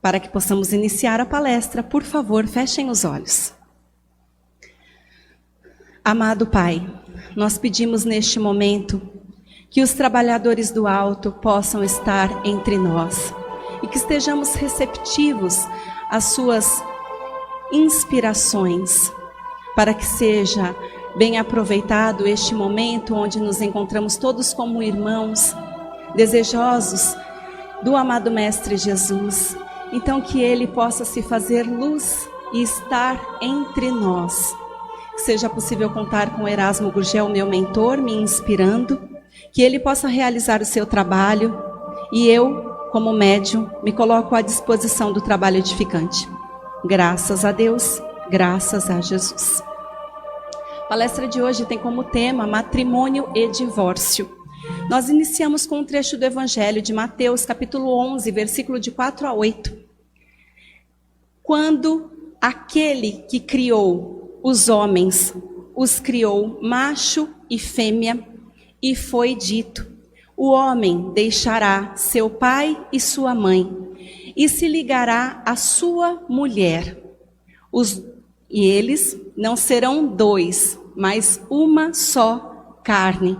Para que possamos iniciar a palestra, por favor, fechem os olhos. Amado Pai, nós pedimos neste momento que os trabalhadores do alto possam estar entre nós e que estejamos receptivos às suas inspirações, para que seja bem aproveitado este momento onde nos encontramos todos como irmãos, desejosos do amado Mestre Jesus. Então que Ele possa se fazer luz e estar entre nós. Que seja possível contar com Erasmo Gurgel, meu mentor, me inspirando, que ele possa realizar o seu trabalho e eu, como médium, me coloco à disposição do trabalho edificante. Graças a Deus, graças a Jesus. A palestra de hoje tem como tema matrimônio e divórcio. Nós iniciamos com um trecho do Evangelho de Mateus, capítulo 11, versículo de 4 a 8. Quando aquele que criou os homens, os criou macho e fêmea, e foi dito: o homem deixará seu pai e sua mãe, e se ligará à sua mulher. E eles não serão dois, mas uma só carne.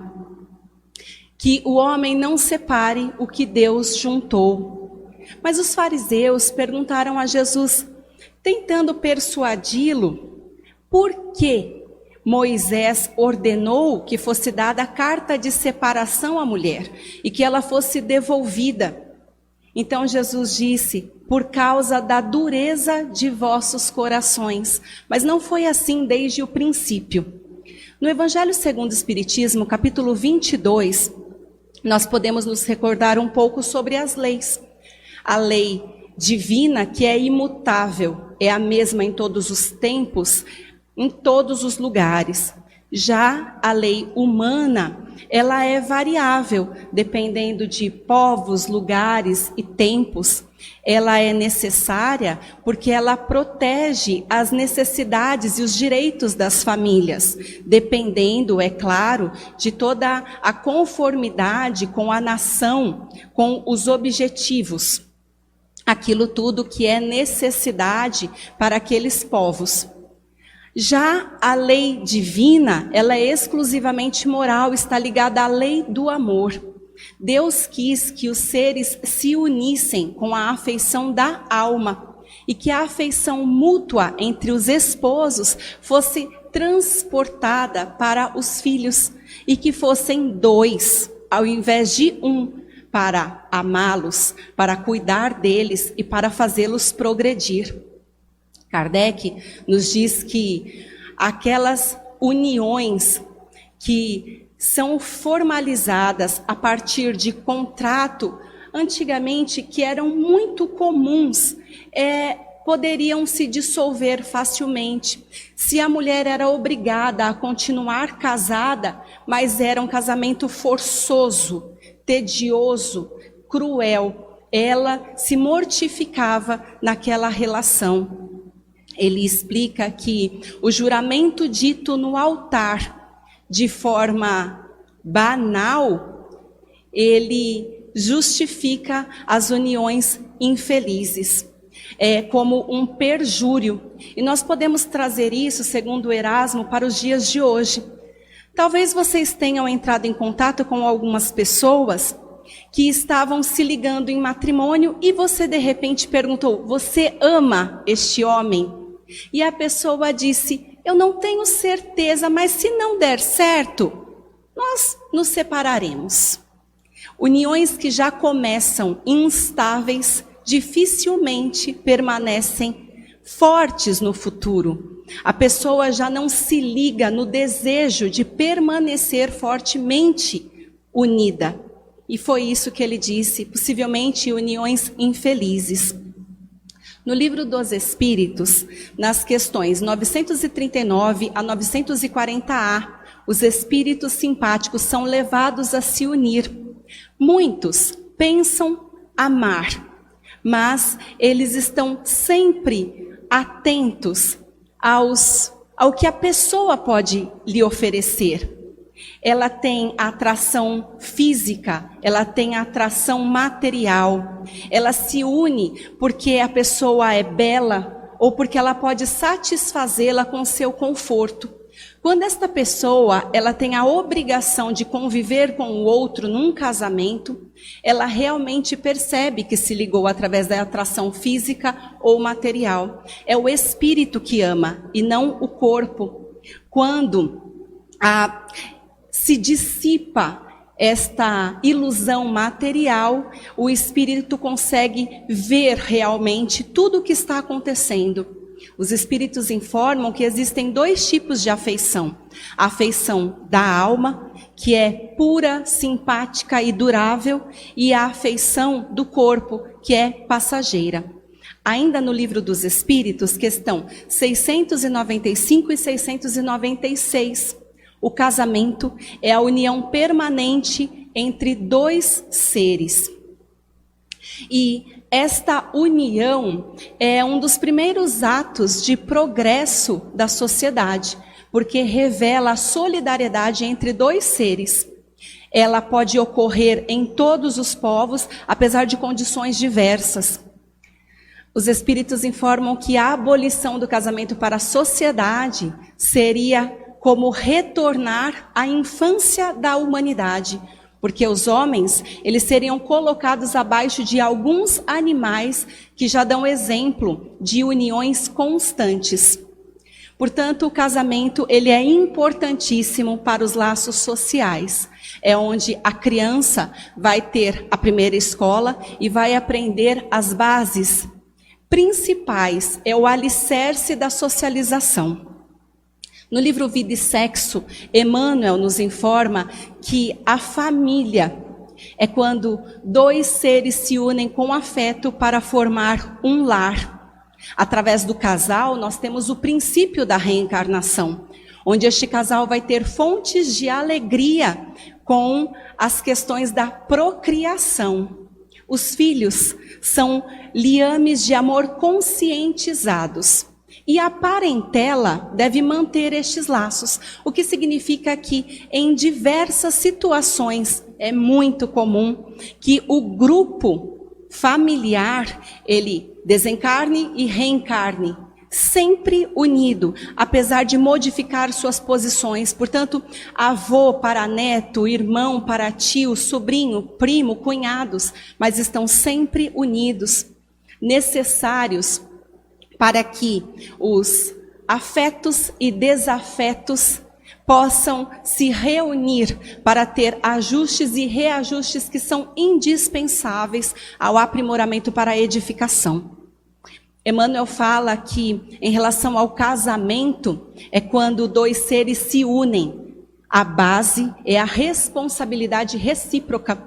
Que o homem não separe o que Deus juntou. Mas os fariseus perguntaram a Jesus, tentando persuadi-lo, por que Moisés ordenou que fosse dada a carta de separação à mulher e que ela fosse devolvida? Então Jesus disse, por causa da dureza de vossos corações. Mas não foi assim desde o princípio. No Evangelho segundo o Espiritismo, capítulo 22, nós podemos nos recordar um pouco sobre as leis. A lei divina, que é imutável, é a mesma em todos os tempos, em todos os lugares. Já a lei humana, ela é variável, dependendo de povos, lugares e tempos. Ela é necessária porque ela protege as necessidades e os direitos das famílias, dependendo, é claro, de toda a conformidade com a nação, com os objetivos. Aquilo tudo que é necessidade para aqueles povos. Já a lei divina, ela é exclusivamente moral, está ligada à lei do amor. Deus quis que os seres se unissem com a afeição da alma e que a afeição mútua entre os esposos fosse transportada para os filhos e que fossem dois, ao invés de um, para amá-los, para cuidar deles e para fazê-los progredir. Kardec nos diz que aquelas uniões que são formalizadas a partir de contrato, antigamente, que eram muito comuns, poderiam se dissolver facilmente. Se a mulher era obrigada a continuar casada, mas era um casamento forçoso, tedioso, cruel, ela se mortificava naquela relação. Ele explica que o juramento dito no altar, de forma banal, ele justifica as uniões infelizes. É como um perjúrio. E nós podemos trazer isso, segundo Erasmo, para os dias de hoje. Talvez vocês tenham entrado em contato com algumas pessoas que estavam se ligando em matrimônio e você de repente perguntou, você ama este homem? E a pessoa disse, eu não tenho certeza, mas se não der certo, nós nos separaremos. Uniões que já começam instáveis, dificilmente permanecem fortes no futuro. A pessoa já não se liga no desejo de permanecer fortemente unida. E foi isso que ele disse, possivelmente uniões infelizes. No Livro dos Espíritos, nas questões 939 a 940A, os espíritos simpáticos são levados a se unir. Muitos pensam amar, mas eles estão sempre atentos ao que a pessoa pode lhe oferecer. ela tem atração física, ela tem atração material, ela se une porque a pessoa é bela ou porque ela pode satisfazê-la com seu conforto. Quando esta pessoa, ela tem a obrigação de conviver com o outro num casamento, ela realmente percebe que se ligou através da atração física ou material. É o espírito que ama e não o corpo. Quando se dissipa esta ilusão material, o espírito consegue ver realmente tudo o que está acontecendo. Os espíritos informam que existem 2 tipos de afeição. A afeição da alma, que é pura, simpática e durável, e a afeição do corpo, que é passageira. Ainda no Livro dos Espíritos, questão 695 e 696, o casamento é a união permanente entre 2 seres. E esta união é um dos primeiros atos de progresso da sociedade, porque revela a solidariedade entre 2 seres. Ela pode ocorrer em todos os povos, apesar de condições diversas. Os espíritos informam que a abolição do casamento para a sociedade seria como retornar à infância da humanidade, porque os homens, eles seriam colocados abaixo de alguns animais que já dão exemplo de uniões constantes. Portanto, o casamento, ele é importantíssimo para os laços sociais. É onde a criança vai ter a primeira escola e vai aprender as bases principais, é o alicerce da socialização. No livro Vida e Sexo, Emmanuel nos informa que a família é quando 2 seres se unem com afeto para formar um lar. Através do casal, nós temos o princípio da reencarnação, onde este casal vai ter fontes de alegria com as questões da procriação. Os filhos são liames de amor conscientizados. E a parentela deve manter estes laços, o que significa que em diversas situações é muito comum que o grupo familiar, ele desencarne e reencarne, sempre unido, apesar de modificar suas posições. Portanto, avô para neto, irmão para tio, sobrinho, primo, cunhados, mas estão sempre unidos, necessários para que os afetos e desafetos possam se reunir para ter ajustes e reajustes que são indispensáveis ao aprimoramento para a edificação. Emmanuel fala que, em relação ao casamento, é quando 2 seres se unem. A base é a responsabilidade recíproca.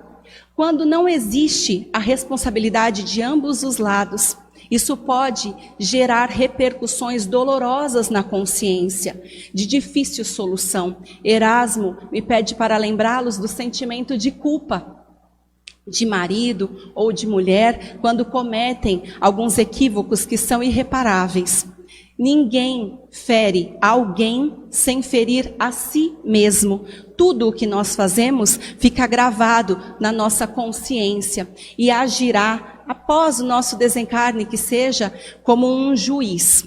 Quando não existe a responsabilidade de ambos os lados, isso pode gerar repercussões dolorosas na consciência, de difícil solução. Erasmo me pede para lembrá-los do sentimento de culpa de marido ou de mulher quando cometem alguns equívocos que são irreparáveis. Ninguém fere alguém sem ferir a si mesmo. Tudo o que nós fazemos fica gravado na nossa consciência e agirá após o nosso desencarne, que seja como um juiz.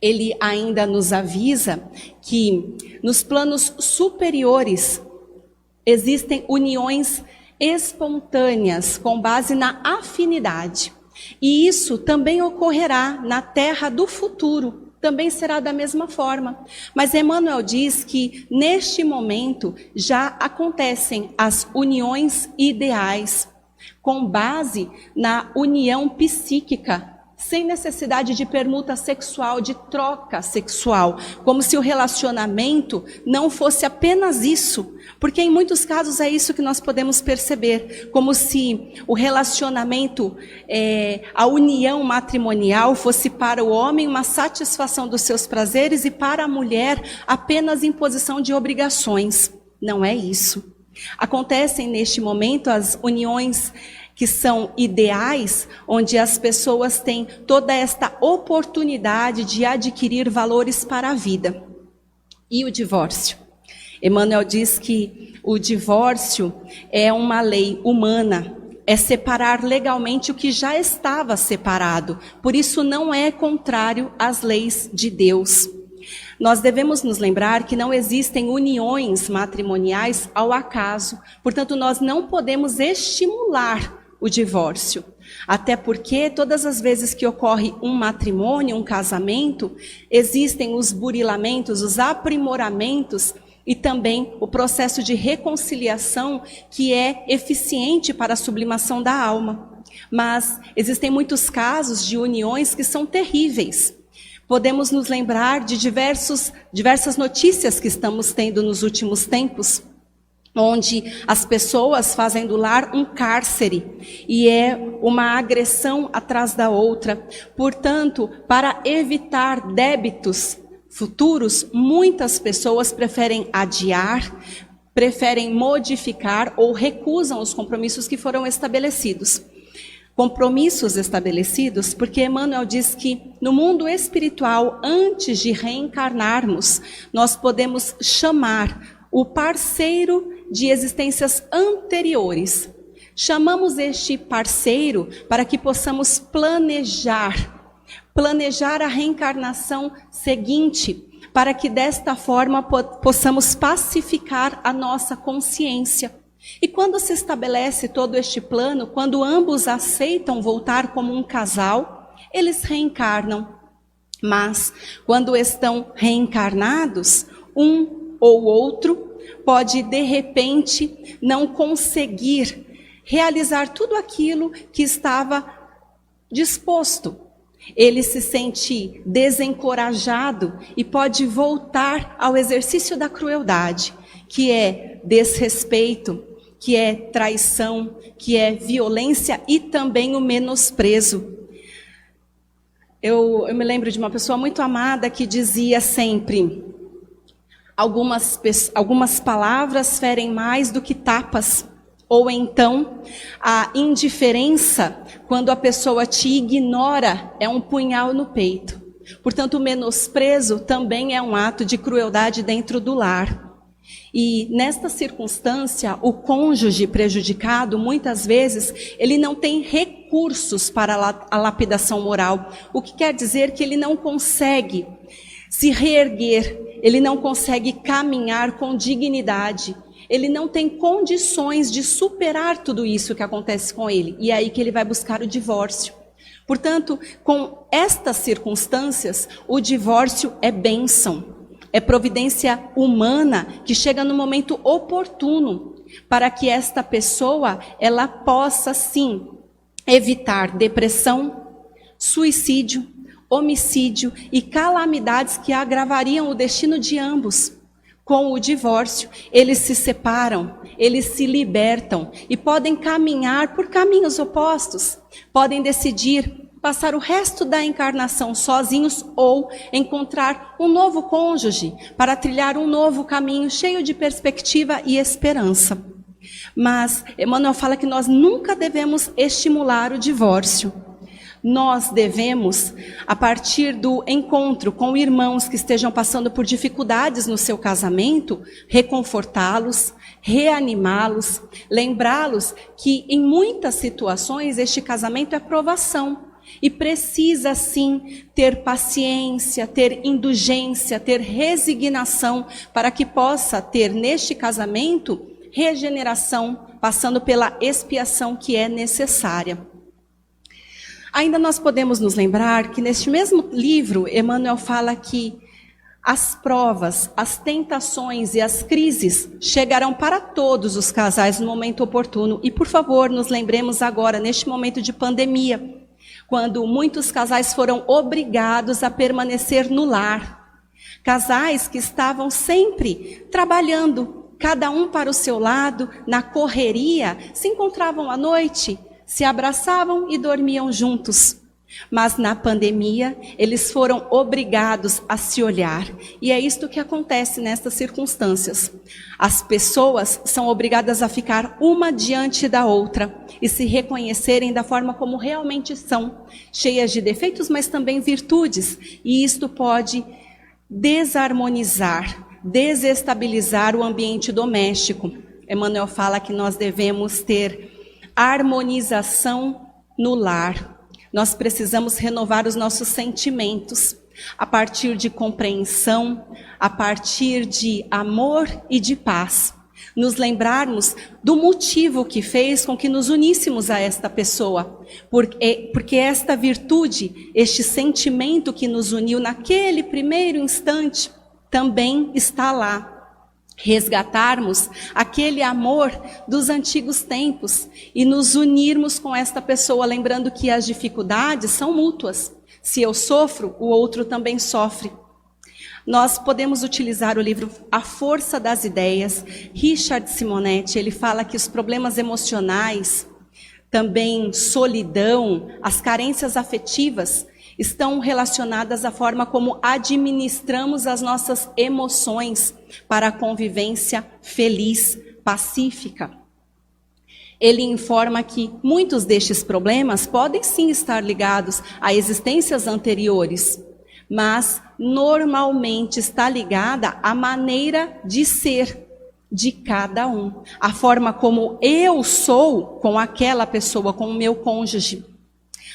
Ele ainda nos avisa que nos planos superiores existem uniões espontâneas com base na afinidade. E isso também ocorrerá na terra do futuro, também será da mesma forma. Mas Emmanuel diz que neste momento já acontecem as uniões ideais, com base na união psíquica, sem necessidade de permuta sexual, de troca sexual, como se o relacionamento não fosse apenas isso, porque em muitos casos é isso que nós podemos perceber, como se o relacionamento, a união matrimonial fosse para o homem uma satisfação dos seus prazeres e para a mulher apenas imposição de obrigações. Não é isso. Acontecem neste momento as uniões que são ideais, onde as pessoas têm toda esta oportunidade de adquirir valores para a vida. E o divórcio? Emmanuel diz que o divórcio é uma lei humana, é separar legalmente o que já estava separado. Por isso não é contrário às leis de Deus. Nós devemos nos lembrar que não existem uniões matrimoniais ao acaso. Portanto, nós não podemos estimular o divórcio. Até porque todas as vezes que ocorre um matrimônio, um casamento, existem os burilamentos, os aprimoramentos e também o processo de reconciliação que é eficiente para a sublimação da alma. Mas existem muitos casos de uniões que são terríveis. Podemos nos lembrar de diversas notícias que estamos tendo nos últimos tempos, onde as pessoas fazem do lar um cárcere e é uma agressão atrás da outra. Portanto, para evitar débitos futuros, muitas pessoas preferem adiar, preferem modificar ou recusam os compromissos que foram estabelecidos. Compromissos estabelecidos, porque Emmanuel diz que no mundo espiritual, antes de reencarnarmos, nós podemos chamar o parceiro de existências anteriores. Chamamos este parceiro para que possamos planejar a reencarnação seguinte, para que desta forma possamos pacificar a nossa consciência. E quando se estabelece todo este plano, quando ambos aceitam voltar como um casal, eles reencarnam. Mas quando estão reencarnados, um ou outro pode de repente não conseguir realizar tudo aquilo que estava disposto. Ele se sente desencorajado e pode voltar ao exercício da crueldade, que é desrespeito, que é traição, que é violência e também o menosprezo. Eu me lembro de uma pessoa muito amada que dizia sempre: algumas palavras ferem mais do que tapas. Ou então, a indiferença, quando a pessoa te ignora, é um punhal no peito. Portanto, o menosprezo também é um ato de crueldade dentro do lar. E nesta circunstância, o cônjuge prejudicado, muitas vezes, ele não tem recursos para a lapidação moral. O que quer dizer que ele não consegue se reerguer, ele não consegue caminhar com dignidade. Ele não tem condições de superar tudo isso que acontece com ele. E é aí que ele vai buscar o divórcio. Portanto, com estas circunstâncias, o divórcio é bênção. É providência humana que chega no momento oportuno para que esta pessoa ela possa, sim, evitar depressão, suicídio, homicídio e calamidades que agravariam o destino de ambos. Com o divórcio, eles se separam, eles se libertam e podem caminhar por caminhos opostos. Podem decidir passar o resto da encarnação sozinhos ou encontrar um novo cônjuge para trilhar um novo caminho cheio de perspectiva e esperança. Mas Emmanuel fala que nós nunca devemos estimular o divórcio. Nós devemos, a partir do encontro com irmãos que estejam passando por dificuldades no seu casamento, reconfortá-los, reanimá-los, lembrá-los que em muitas situações este casamento é provação e precisa sim ter paciência, ter indulgência, ter resignação para que possa ter neste casamento regeneração, passando pela expiação que é necessária. Ainda nós podemos nos lembrar que neste mesmo livro, Emmanuel fala que as provas, as tentações e as crises chegarão para todos os casais no momento oportuno. E, por favor, nos lembremos agora, neste momento de pandemia, quando muitos casais foram obrigados a permanecer no lar. Casais que estavam sempre trabalhando, cada um para o seu lado, na correria, se encontravam à noite, se abraçavam e dormiam juntos. Mas na pandemia, eles foram obrigados a se olhar. E é isto que acontece nestas circunstâncias. As pessoas são obrigadas a ficar uma diante da outra e se reconhecerem da forma como realmente são, cheias de defeitos, mas também virtudes. E isto pode desarmonizar, desestabilizar o ambiente doméstico. Emmanuel fala que nós devemos ter harmonização no lar. Nós precisamos renovar os nossos sentimentos a partir de compreensão, a partir de amor e de paz. Nos lembrarmos do motivo que fez com que nos uníssemos a esta pessoa. Porque esta virtude, este sentimento que nos uniu naquele primeiro instante, também está lá. Resgatarmos aquele amor dos antigos tempos e nos unirmos com esta pessoa, lembrando que as dificuldades são mútuas. Se eu sofro, o outro também sofre. Nós podemos utilizar o livro A Força das Ideias. Richard Simonetti, ele fala que os problemas emocionais, também solidão, as carências afetivas, estão relacionadas à forma como administramos as nossas emoções para a convivência feliz, pacífica. Ele informa que muitos destes problemas podem sim estar ligados a existências anteriores, mas normalmente está ligada à maneira de ser de cada um, a forma como eu sou com aquela pessoa, com o meu cônjuge.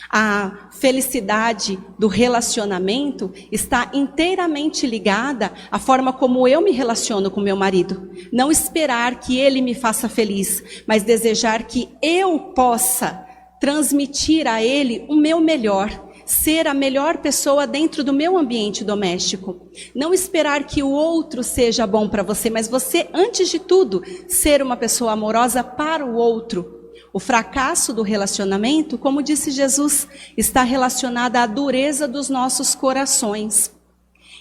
A felicidade do relacionamento está inteiramente ligada à forma como eu me relaciono com meu marido. Não esperar que ele me faça feliz, mas desejar que eu possa transmitir a ele o meu melhor, ser a melhor pessoa dentro do meu ambiente doméstico. Não esperar que o outro seja bom para você, mas você, antes de tudo, ser uma pessoa amorosa para o outro. O fracasso do relacionamento, como disse Jesus, está relacionado à dureza dos nossos corações.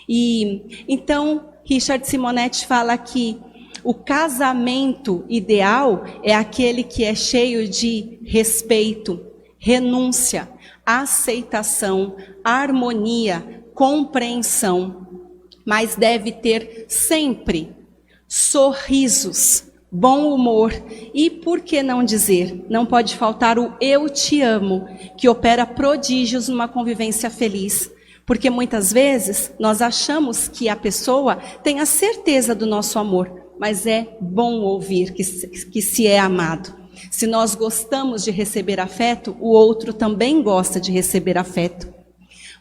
E então, Richard Simonetti fala que o casamento ideal é aquele que é cheio de respeito, renúncia, aceitação, harmonia, compreensão, mas deve ter sempre sorrisos, bom humor e, por que não dizer, não pode faltar o eu te amo, que opera prodígios numa convivência feliz. Porque muitas vezes nós achamos que a pessoa tem a certeza do nosso amor, mas é bom ouvir que se é amado. Se nós gostamos de receber afeto, o outro também gosta de receber afeto.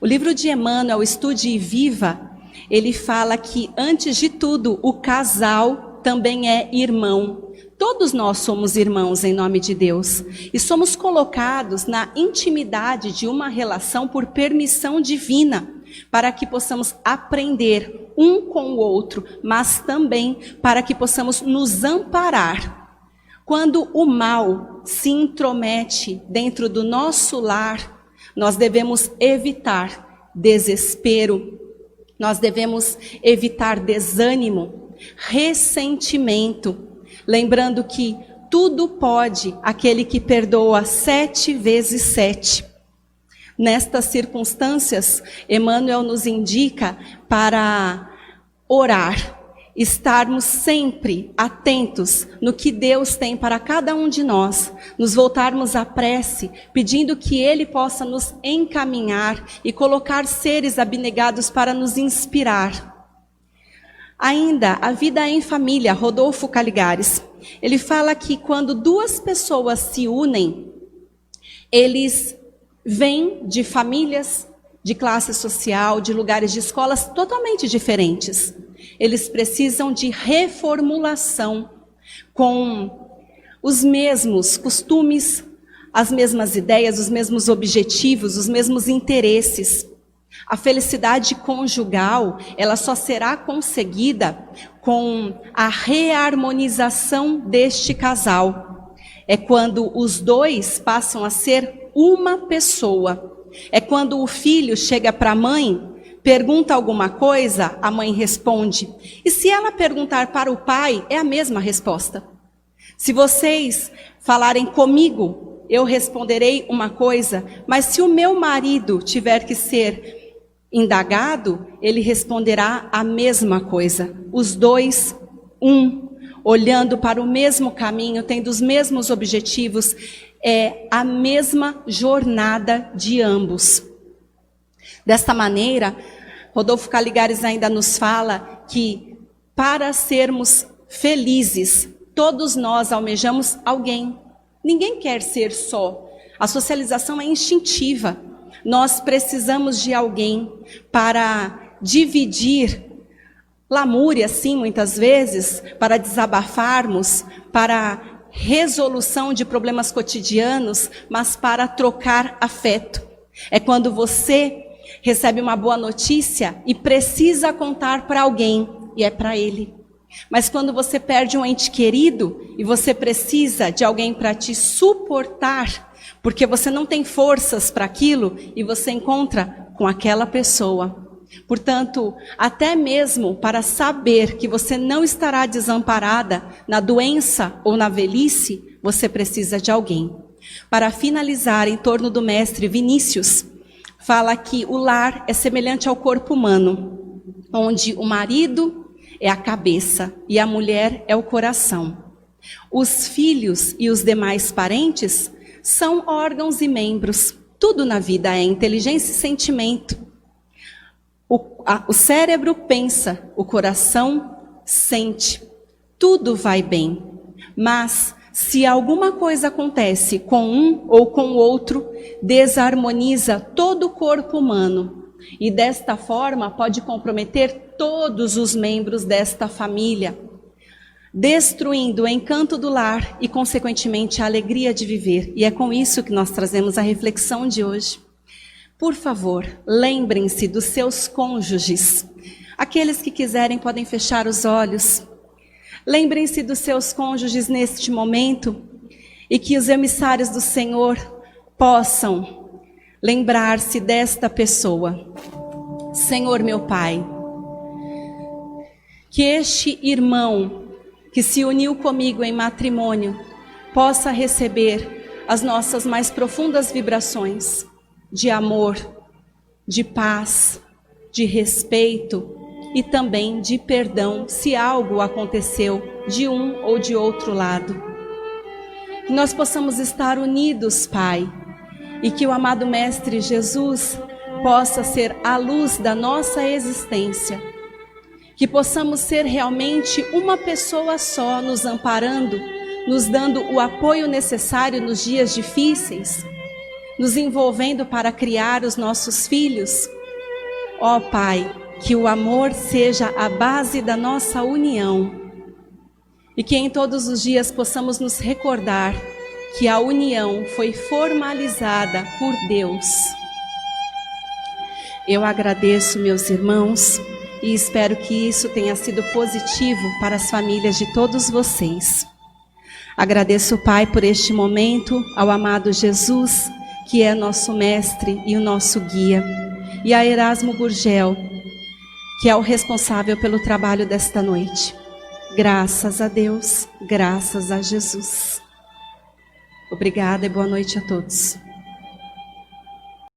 O livro de Emmanuel, Estude e Viva, ele fala que, antes de tudo, o casal também é irmão. Todos nós somos irmãos em nome de Deus. E somos colocados na intimidade de uma relação por permissão divina, para que possamos aprender um com o outro, mas também para que possamos nos amparar. Quando o mal se intromete dentro do nosso lar, nós devemos evitar desespero, nós devemos evitar desânimo, ressentimento, lembrando que tudo pode aquele que perdoa 7 vezes 7. Nestas circunstâncias, Emmanuel nos indica para orar, estarmos sempre atentos no que Deus tem para cada um de nós, nos voltarmos à prece, pedindo que Ele possa nos encaminhar e colocar seres abnegados para nos inspirar. Ainda, a vida em família, Rodolfo Caligares, ele fala que quando 2 pessoas se unem, eles vêm de famílias, de classe social, de lugares de escolas totalmente diferentes. Eles precisam de reformulação com os mesmos costumes, as mesmas ideias, os mesmos objetivos, os mesmos interesses. A felicidade conjugal, ela só será conseguida com a reharmonização deste casal. É quando os dois passam a ser uma pessoa. É quando o filho chega para a mãe, pergunta alguma coisa, a mãe responde. E se ela perguntar para o pai, é a mesma resposta. Se vocês falarem comigo, eu responderei uma coisa, mas se o meu marido tiver que ser indagado, ele responderá a mesma coisa. Os dois, olhando para o mesmo caminho, tendo os mesmos objetivos, é a mesma jornada de ambos. Desta maneira, Rodolfo Caligares ainda nos fala que para sermos felizes, todos nós almejamos alguém. Ninguém quer ser só. A socialização é instintiva. Nós precisamos de alguém para dividir lamúria, sim, muitas vezes, para desabafarmos, para resolução de problemas cotidianos, mas para trocar afeto. É quando você recebe uma boa notícia e precisa contar para alguém, e é para ele. Mas quando você perde um ente querido e você precisa de alguém para te suportar, porque você não tem forças para aquilo, e você encontra com aquela pessoa. Portanto, até mesmo para saber que você não estará desamparada na doença ou na velhice, você precisa de alguém. Para finalizar, em torno do mestre Vinícius, fala que o lar é semelhante ao corpo humano, onde o marido é a cabeça e a mulher é o coração. Os filhos e os demais parentes são órgãos e membros. Tudo na vida é inteligência e sentimento. O cérebro pensa, o coração sente. Tudo vai bem. Mas se alguma coisa acontece com um ou com o outro, desarmoniza todo o corpo humano. E desta forma pode comprometer todos os membros desta família, destruindo o encanto do lar e, consequentemente, a alegria de viver. E é com isso que nós trazemos a reflexão de hoje. Por favor, lembrem-se dos seus cônjuges. Aqueles que quiserem podem fechar os olhos. Lembrem-se dos seus cônjuges neste momento e que os emissários do Senhor possam lembrar-se desta pessoa. Senhor meu Pai, que este irmão que se uniu comigo em matrimônio possa receber as nossas mais profundas vibrações de amor, de paz, de respeito e também de perdão se algo aconteceu de um ou de outro lado. Que nós possamos estar unidos, Pai, e que o amado Mestre Jesus possa ser a luz da nossa existência. Que possamos ser realmente uma pessoa só, nos amparando, nos dando o apoio necessário nos dias difíceis, nos envolvendo para criar os nossos filhos. Ó Pai, que o amor seja a base da nossa união e que em todos os dias possamos nos recordar que a união foi formalizada por Deus. Eu agradeço, meus irmãos, e espero que isso tenha sido positivo para as famílias de todos vocês. Agradeço, Pai, por este momento, ao amado Jesus, que é nosso mestre e o nosso guia, e a Erasmo Gurgel, que é o responsável pelo trabalho desta noite. Graças a Deus, graças a Jesus. Obrigada e boa noite a todos.